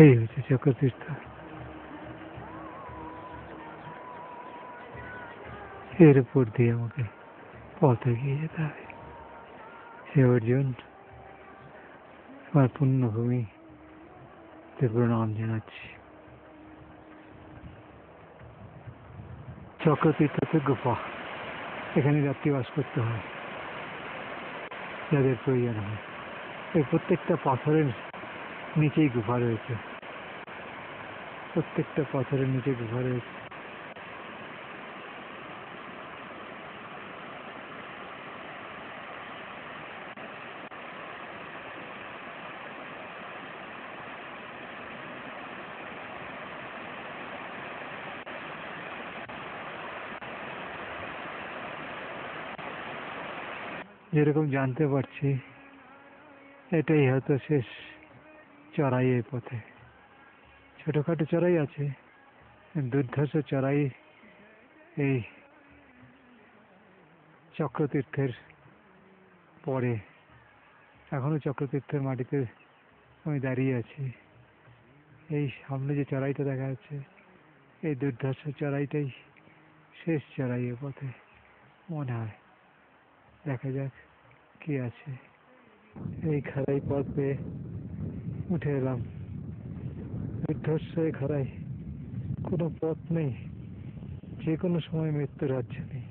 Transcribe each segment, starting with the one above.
এই হচ্ছে চক্রতীর্থ। এর উপর দিয়ে আমাকে পথ এগিয়ে যেতে হবে। হে অর্জুন, আমার পুণ্যভূমিতে প্রণাম জানাচ্ছি। চক্রতীর্থতে গুফা, এখানে রাত্রিবাস করতে হয় যাদের প্রয়োজন হয়। এই প্রত্যেকটা পাথরের নিচেই গুফা রয়েছে, প্রত্যেকটা পাথরের নিচে গুফা রয়েছে। যেরকম জানতে পারছি, এটাই হয়তো শেষ চড়াই এই পথে। ছোটখাটো চড়াই আছে, দুর্ধর্ষ চড়াই এই চক্রতীর্থের পরে। এখনো চক্রতীর্থের মাটিতে আমি দাঁড়িয়ে আছি। এই সামনে যে চড়াইটা দেখা যাচ্ছে, এই দুর্ধর্ষ চড়াইটাই শেষ চড়াই এ পথে মনে হয়। দেখা যাক কি আছে। এই খাড়াই পথ পেয়ে উঠে এলাম। দুর্ধর্ষ এই খাড়াই, কোনো পথ নেই, যে কোনো সময় মৃত্যুর হাত নেই।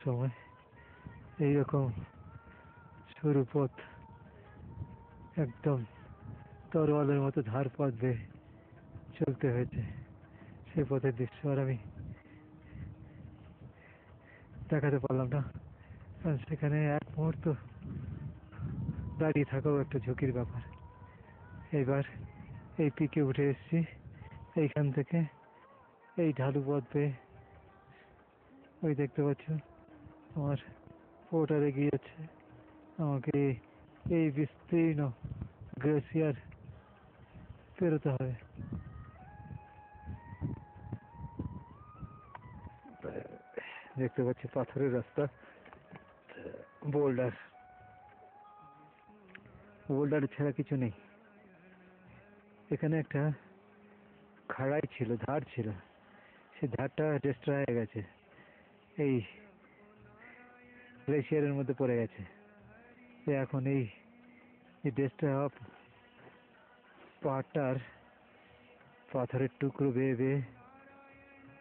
সময় এইরকম সরু পথ, একদম তরোয়ালের মতো ধার পথ বেয়ে চলতে হয়েছে। সেই পথের দৃশ্য আর আমি দেখাতে পারলাম না, কারণ সেখানে এক মুহূর্ত দাঁড়িয়ে থাকাও একটা ঝুঁকির ব্যাপার। এইবার এই পিকে উঠে এসেছি, এইখান থেকে এই ঢালু পথ বেয়ে ওই দেখতে পাচ্ছ আমার পোর্টার এগিয়ে যাচ্ছে। আমাকে এই বিস্তীর্ণ গ্লেসিয়ার পেরোতে হবে। দেখতে পাচ্ছি পাথরের রাস্তা, বোল্ডার, বোল্ডার ছাড়া কিছু নেই। এখানে একটা খাড়াই ছিল, ধার ছিল, সেই ধারটা ডিস্ট্রয় হয়ে গেছে, এই গ্লেসিয়ারের মধ্যে পড়ে গেছে। এখন এই ডিস্ট্রয় হওয়া পাহাড়টার পাথরের টুকরো বেয়ে বেয়ে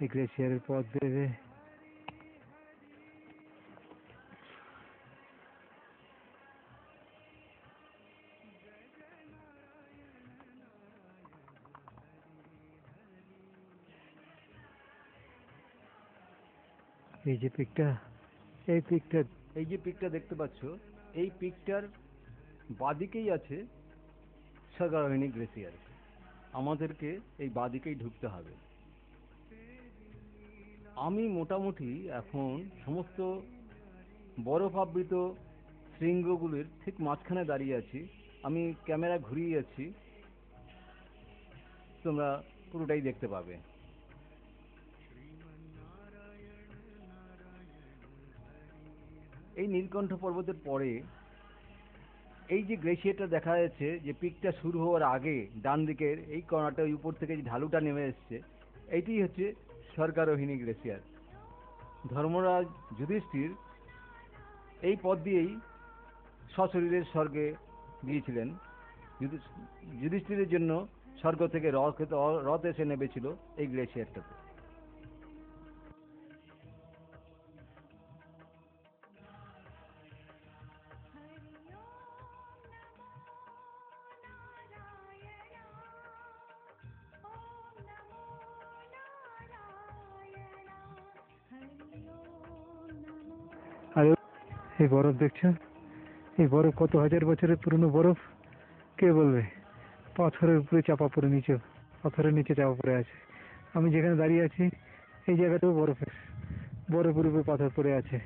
এই গ্লেসিয়ারের পথ বেয়ে বেয়ে এই যে পিকটা, এই পিকটা, এই যে পিকটা দেখতে পাচ্ছ, এই পিকটার বাদিকেই আছে সাগরহিনী গ্লেসিয়ার। আমাদেরকে এই বাদিকেই ঢুকতে হবে। আমি মোটামুটি এখন সমস্ত বরফ আবৃত শৃঙ্গগুলির ঠিক মাঝখানে দাঁড়িয়ে আছি। আমি ক্যামেরা ঘুরিয়ে যাচ্ছি, তোমরা পুরোটাই দেখতে পাবে। এই নীলকণ্ঠ পর্বতের পরে এই যে গ্লেসিয়ারটা দেখা যাচ্ছে, যে পিকটা শুরু হওয়ার আগে ডান দিকের এই কর্নারটা, উপর থেকে যে ঢালুটা নেমে এসছে, এইটি হচ্ছে স্বর্গারোহিণী গ্লেসিয়ার। ধর্মরাজ যুধিষ্ঠির এই পথ দিয়েই সশরীরে স্বর্গে গিয়েছিলেন। যুধিষ্ঠিরের জন্য স্বর্গ থেকে রথ এসে নেমেছিল এই গ্লেসিয়ারটাতে। আর এই বরফ দেখছো, এই বরফ কত হাজার বছরের পুরনো বরফ কে বলবে। পাথরের উপরে চাপা পড়ে, নিচে পাথরের নিচে চাপা পড়ে আছে। আমি যেখানে দাঁড়িয়ে আছি এই জায়গাটাও বরফের উপরে পাথর পড়ে আছে।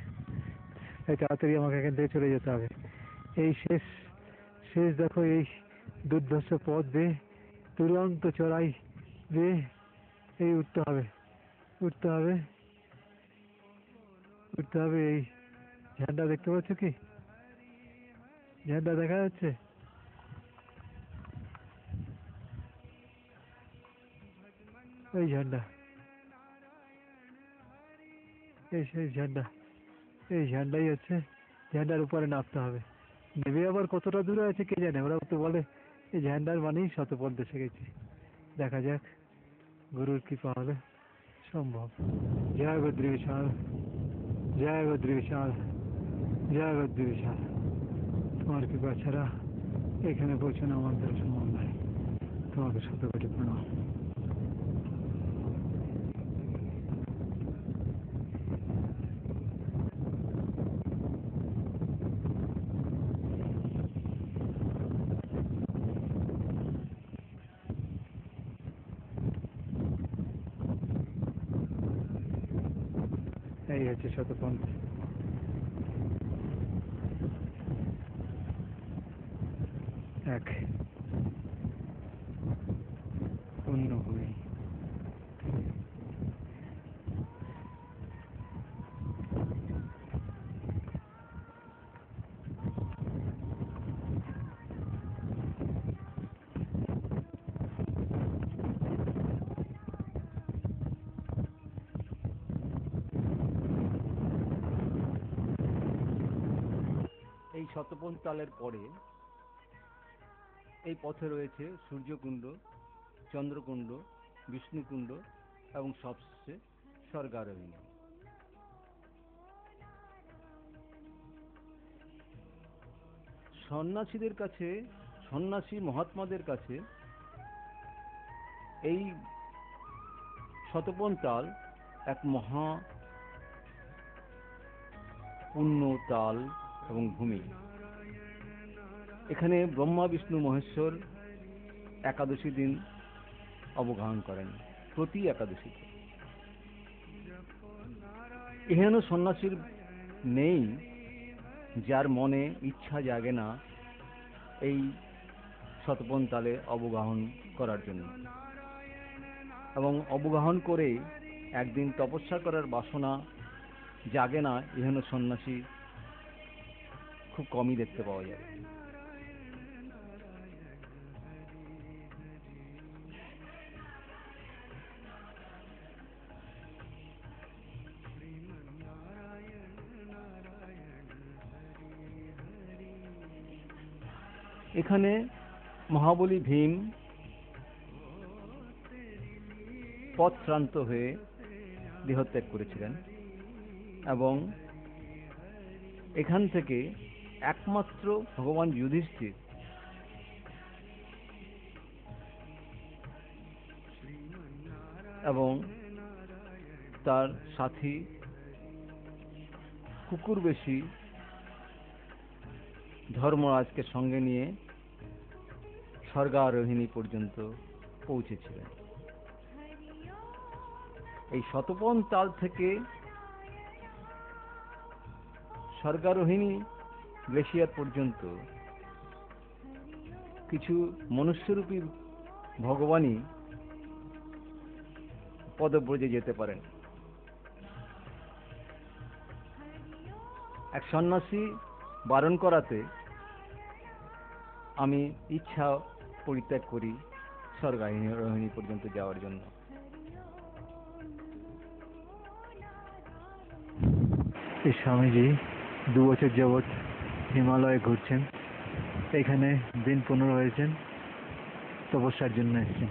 এই তাড়াতাড়ি আমাকে এখান থেকে চলে যেতে হবে। এই শেষ শেষ দেখো, এই দুর্ধর্ষ পথ বেয়ে, দুরন্ত চড়াই বেয়ে এই উঠতে হবে, উঠতে হবে, উঠতে হবে। এই ঝান্ডা দেখতে পাচ্ছ কি? ঝান্ডা দেখা যাচ্ছে? এই ঝান্ডা, এই সেই ঝান্ডা, এই ঝান্ডাই হচ্ছে। ঝান্ডার উপরে নামতে হবে। নেমে আবার কতটা দূরে আছে কে জানে। ওরা তো বলে এই ঝান্ডার মানেই শতপথ এসে গেছি। দেখা যাক গুরুর কৃপা হলে সম্ভব। জয় বদ্রী বিশাল, জয় বদ্রী বিশাল, জয় বদ্রী বিশাল। তোমার কৃপা ছাড়া এখানে পৌঁছানো আমাদের সম্ভব নয়। তোমাকে শতকোটি প্রণাম। এই হচ্ছে শতপথ। এক পুণ্যভূমি। এই শতপথ তালের পরে এই পথে রয়েছে সূর্যকুণ্ড, চন্দ্রকুণ্ড, বিষ্ণুকুণ্ড এবং সবশেষে স্বর্গারোহী। সন্ন্যাসীদের কাছে, সন্ন্যাসী মহাত্মাদের কাছে এই শতপথ তাল এক মহা পুণ্য তাল এবং ভূমি। এখানে ব্রহ্মা বিষ্ণু মহেশ্বর একাদশী দিন অবগাহন করেন, প্রতি একাদশীতে। এহেন সন্ন্যাসীর নেই যার মনে ইচ্ছা জাগে না এই শতপথ তালে অবগাহন করার জন্য, এবং অবগাহন করে একদিন তপস্যা করার বাসনা জাগে না এহেন সন্ন্যাসী খুব কমই দেখতে পাওয়া যায়। এখানে মহাবলী ভীম পথশ্রান্ত হয়ে দেহত্যাগ করেছিলেন, এবং এখান থেকে একমাত্র ভগবান যুধিষ্ঠির এবং তার সাথী কুকুরবেশী ধর্মরাজকে সঙ্গে নিয়ে স্বর্গারোহিণী পর্যন্ত পৌঁছেছিলেন। এই শতপথ তাল থেকে স্বর্গারোহিণী গ্লেশিয়ার পর্যন্ত কিছু মনুষ্যরূপী ভগবানই পদব্রজে যেতে পারেন। এক সন্ন্যাসী বারণ করাতে আমি ইচ্ছা পরিত্যাগ করি স্বর্গারোহিণী পর্যন্ত যাওয়ার জন্য। এই স্বামীজি 2 বছর যাবৎ হিমালয়ে ঘুরছেন। এখানে দিন 15 হয়েছেন, তপস্যার জন্য এসেছেন।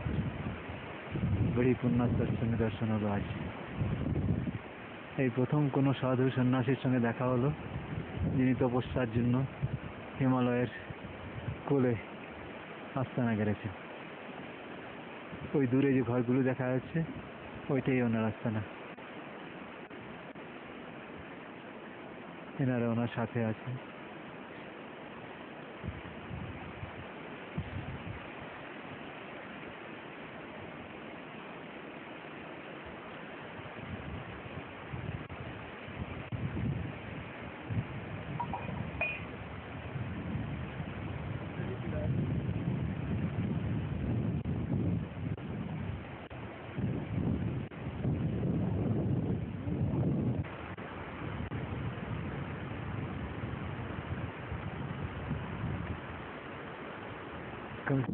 বড়ি পুণ্যার্থী দর্শন হলো আজ। এই প্রথম কোনো সাধু সন্ন্যাসীর সঙ্গে দেখা হলো যিনি তপস্যার জন্য হিমালয়ের কোলে আস্তানা গেড়েছেন। ওই দূরে যে ঘরগুলো দেখা যাচ্ছে ওইটাই ওনার আস্তানা। এনারা ওনার সাথে আছেন। তুমি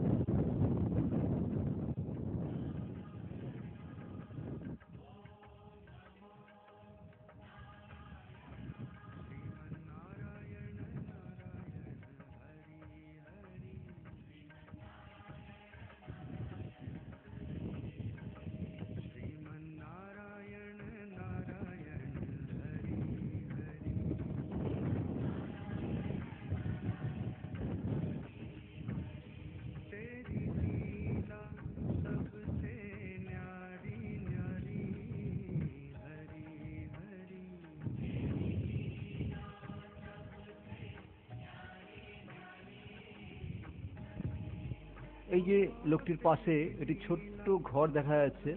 এই যে লোকটির পাশে একটি ছোট্ট ঘর দেখা যাচ্ছে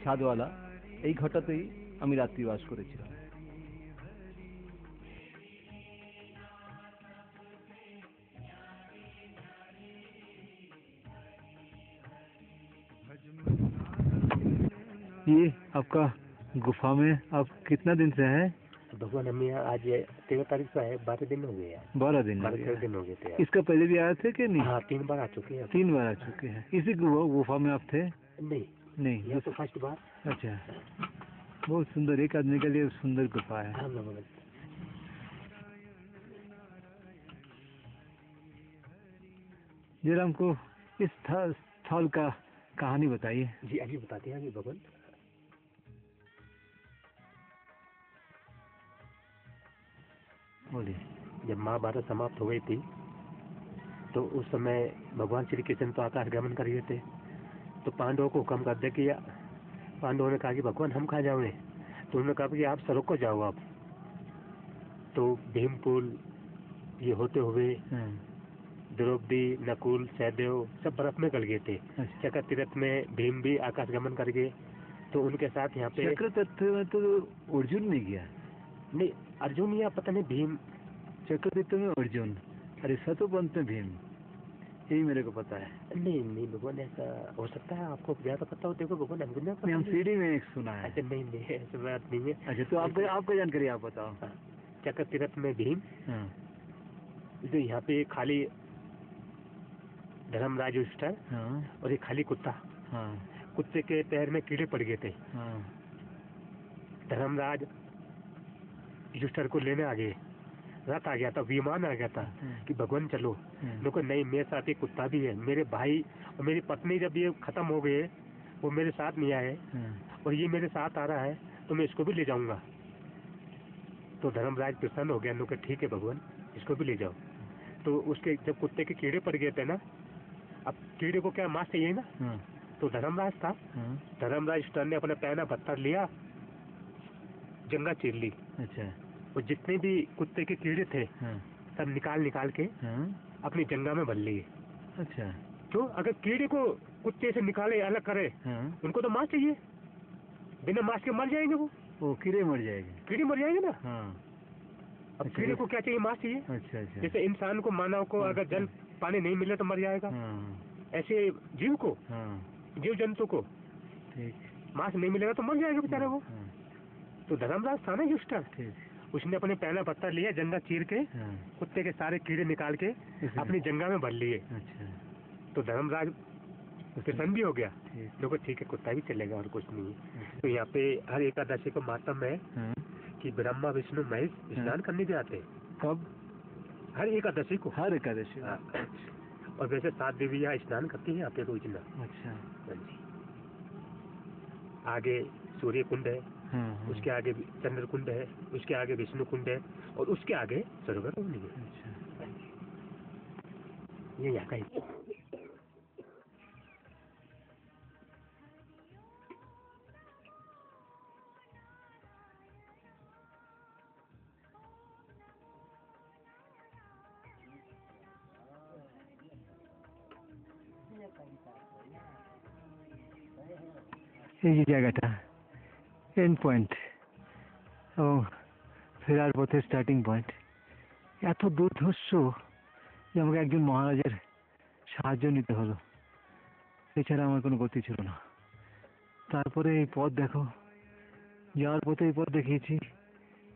ছাদওয়ালা, এই ঘরটাতেই আমি রাত্রি বাস করেছিলাম। ये आपका गुफा में आप कितना दिन से है? भगवान हम यहाँ आज 13 तारीख से है, 12 दिन हो गए हैं। 12 दिन हो 12 गया। दिन हो गए थे। इसका पहले भी आए थे कि नहीं? हाँ 3 बार आ चुके हैं। 3 बार आ चुके हैं। इसी गुफा में आप थे? नहीं नहीं, यह तो फर्स्ट बार। अच्छा, बहुत सुंदर, एक आदमी के लिए सुंदर गुफा है। हाँ भगवान। जरा हमको इस स्थल का कहानी बताइए। जी अभी बताते हैं अभी भगवान। बोलिए। जब महाभारत समाप्त हो गई थी तो उस समय भगवान श्री कृष्ण तो आकाश गमन कर रहे थे, तो पांडवों को हुक्म कर दे कि पांडवों ने कहा कि भगवान हम कहाँ जाओगे, तो उन्होंने कहा कि आप सड़क को जाओ आप। तो भीमपुल ये होते हुए द्रौपदी, नकुल, सहदेव सब बर्फ में गल गए थे। चक्र तीर्थ में भीम भी आकाश गमन कर गए, तो उनके साथ यहाँ पे चक्र तीर्थ में तो अर्जुन नहीं गया। नहीं अर्जुन या पता नहीं भीम। चक्र तीर्थ में अर्जुन, अरे सतोपंथ में भीम, यही मेरे को पता है। नहीं नहीं भगवान ऐसा हो सकता है, आपको ज्यादा पता हो। देखो भगवान हमको नहीं पता। हम सीढ़ी में एक सुना है। अच्छा नहीं नहीं ऐसा बात नहीं है। अच्छा तो आपका जानकारी आप बताओ। चक्र तीर्थ में भीम, हाँ जो यहाँ पे खाली धर्मराज युधिष्ठिर हाँ और एक खाली कुत्ता। हाँ कुत्ते के पैर में कीड़े पड़ गए थे। हाँ धर्मराज युधिष्ठिर को लेने आ गए, रथ आ गया था, विमान आ गया था कि भगवान चलो। देखो नहीं, मेरे साथ एक कुत्ता भी है, मेरे भाई और मेरी पत्नी जब ये खत्म हो गए वो मेरे साथ नहीं आए और ये मेरे साथ आ रहा है तो मैं इसको भी ले जाऊंगा। तो धर्मराज प्रसन्न हो गया, लोग ठीक है भगवान इसको भी ले जाओ। तो उसके जब कुत्ते के कीड़े पड़ गए थे ना, अब कीड़े को क्या मांस चाहिए ना, तो धर्मराज था, धर्मराज युधिष्ठिर ने अपना पैना पत्थर लिया, जंगा चीर ली। अच्छा, और जितने भी कुत्ते के कीड़े थे सब निकाल के अपनी जंगा में भर लिए। अच्छा, तो अगर कीड़े को कुत्ते से निकाले अलग करे, उनको तो मांस चाहिए, बिना मांस के मर जाएंगे वो कीड़े मर जाएंगे, कीड़े मर जाएंगे ना। अब अच्छा, कीड़े को क्या चाहिए, मांस चाहिए। अच्छा अच्छा, जैसे इंसान को, मानव को अगर जल पानी नहीं मिले तो मर जाएगा, ऐसे जीव को, जीव जंतु को ठीक, मांस नहीं मिलेगा तो मर जाएगा बेचारा वो। तो धर्मराज था ना युधिष्ठिर, उसने अपने पहला पत्थर लिया, जंगा चीर के कुत्ते के सारे कीड़े निकाल के अपनी जंगा में भर लिए। अच्छा, तो धर्मराज प्रसन्न भी हो गया, देखो ठीक है कुत्ता भी चलेगा और कुछ नहीं है। तो यहाँ पे हर एकादशी को मातम है कि ब्रह्मा विष्णु महेश स्नान करने भी आते हैं। कब? हर एकादशी को। हर एकादशी। और वैसे 7 देवी यहाँ स्नान करती है यहाँ पे रोज ना। अच्छा, आगे सूर्य कुंड है, उसके आगे चंद्र कुंड है, उसके आगे विष्णु कुंड है और उसके आगे सरोवर है। अच्छा, ये यहाँ का ही। এই যে জায়গাটা এন্ড পয়েন্ট এবং ফেরার পথে স্টার্টিং পয়েন্ট, এত দুর্ধর্ষ যে আমাকে একজন মহারাজের সাহায্য নিতে হলো, এছাড়া আমার কোনো গতি ছিল না। তারপরে এই পথ দেখো, যাওয়ার পথে এই পথ দেখিয়েছি,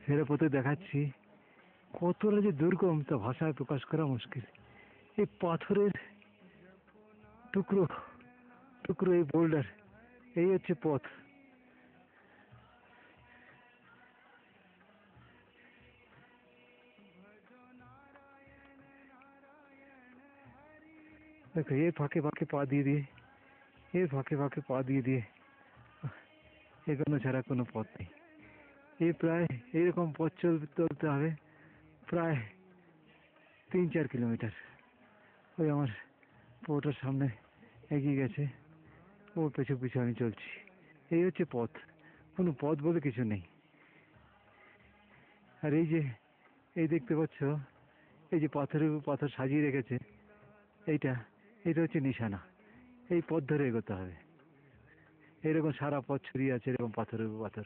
ফেরার পথে দেখাচ্ছি, কতটা যে দুর্গম তা ভাষায় প্রকাশ করা মুশকিল। এই পাথরের টুকরো টুকরো এই বোল্ডার, এই হচ্ছে পথ। দেখো এর ফাঁকে ফাঁকে পা দিয়ে দিয়ে, এর ফাঁকে ফাঁকে পা দিয়ে দিয়ে এগোনো ছাড়া কোনো পথ নেই। এই প্রায় এইরকম পথ চলতে হবে প্রায় 3-4 কিলোমিটার। ওই আমার পোটার সামনে এগিয়ে গেছে, ওর পেছু পিছু আমি চলছি। এই হচ্ছে পথ, কোনো পথ বলে কিছু নেই। আর এই যে এই দেখতে পাচ্ছ, এই যে পাথরের উপর পাথর সাজিয়ে রেখেছে, এইটা এটা হচ্ছে নিশানা। এই পথ ধরে এগোতে হবে। এরকম সারা পথ ছড়িয়ে আছে এরকম পাথরের উপর পাথর।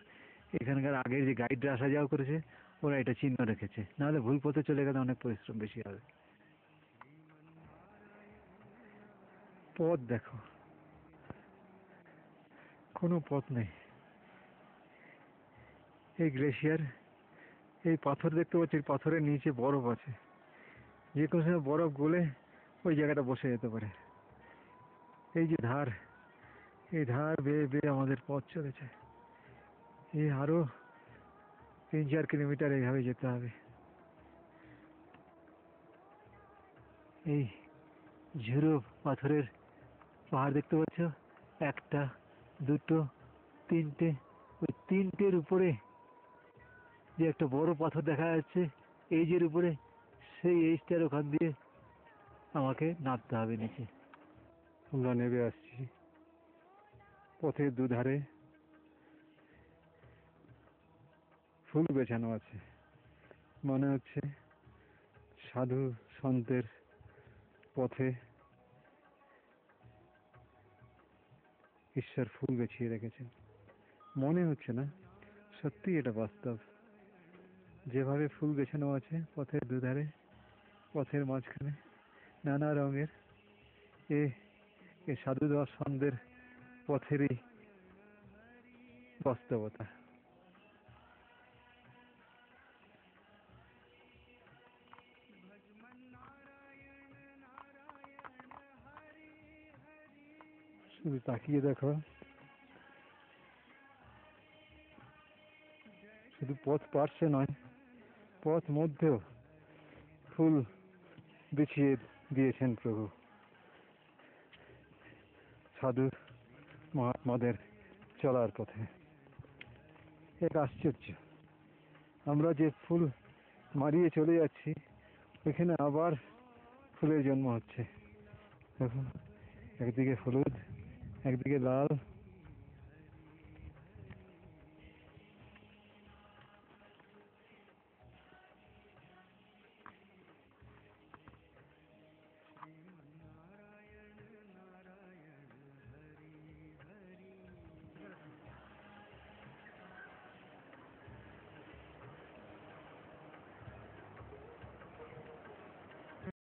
এখানকার আগের যে গাইডরা আসা যাওয়া করেছে ওরা এটা চিহ্ন রেখেছে, নাহলে ভুল পথে চলে গেলে অনেক পরিশ্রম বেশি হবে। পথ দেখো, কোনো পথ নেই। এই গ্লেশিয়ার, এই পাথর দেখতে পাচ্ছি, পাথরের নিচে বরফ আছে, যে কোনো সময় বরফ গলে ওই জায়গাটা বসে যেতে পারে। এই যে ধার, এই ধার বেয়ে বেয়ে আমাদের পথ চলেছে। এই আরো 3-4 কিলোমিটার এইভাবে যেতে হবে। এই ঝুড়ো পাথরের পাহাড় দেখতে পাচ্ছ, 1টা 2টো 3টে, ওই 3টের উপরে যে একটা বড় পাথর দেখা যাচ্ছে এইজের উপরে, সেই এইজটার ওখান দিয়ে আমাকে নামতে হবে নিচে। আমরা নেমে আসছি। পথের দুধারে ফুল বেছানো আছে, মনে হচ্ছে সাধু সন্তের পথে ঈশ্বর ফুল বেছিয়ে রেখেছেন। মনে হচ্ছে না, সত্যি এটা বাস্তব। যেভাবে ফুল বেছানো আছে পথের দুধারে, পথের মাঝখানে নানা রঙের, এ সাধু সন্তের পথেরই বাস্তবতা। শুধু তাকিয়ে দেখো, শুধু পথ পার্শ্বে নয়, পথ মধ্যেও ফুল বিছিয়ে দিয়েছেন প্রভু সাধু মহাত্মাদের চলার পথে। এক আশ্চর্য, আমরা যে ফুল মারিয়ে চলে যাচ্ছি এখানে আবার ফুলের জন্ম হচ্ছে। দেখো, একদিকে হলুদ, একদিকে লাল,